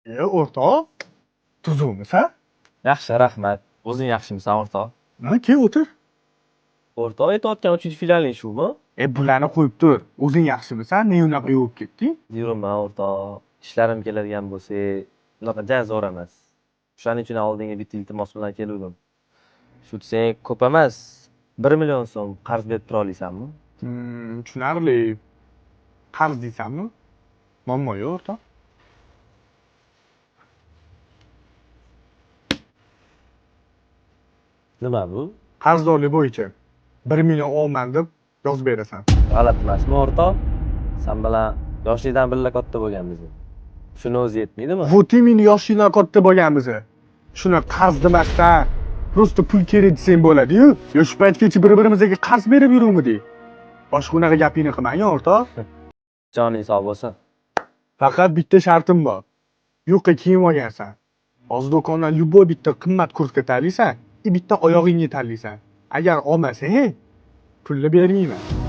O'rtoq, tuzukmisan? Yaxshi, rahmat. O'zing yaxshimisan, o'rtoq? Kel o'tir. O'rtoq, aytayotgan 3 filialing shumi? Bularni qo'yib tur. O'zing yaxshimisan? Ne unaqa yuvib ketding? Yuribman, o'rtoq. Ishlarim keladigan bo'lsa, unaqa jan zo'r emas. Shuning uchun oldinga bitta iltimos bilan keldim. Shu desang ko'p emas, 1 million so'm qarz berib tura olasanmi? Tushunarli. Qarz deysanmi? Muammo yo'q, o'rtoq. Nima bu? Qarzdorlik bo'yicha 1 million olman deb yozib berasan. G'alati emasmi, o'rtoq? Sen bilan yoshlikdan birga katta bo'lganmiz. Shuni o'zi yetmaydimi? Вот именно yoshingdan katta bo'lganmiz. Shuni qarz demasdan, просто pul kerak desang bo'ladi-yu. Yo shu paytgacha bir-birimizga qarz berib yuruvdik. Boshqa unaqa gapingni qilmang, o'rtoq. Joning sog' bo'lsin. Faqat bitta shartim bor. Yo'qqa kiyim olgansan. Hozir do'kondan любой bitta qimmat kursga tanlaysan, bitta oyog'ingga tanlaysan. Agar olmasang, pulni bermayman.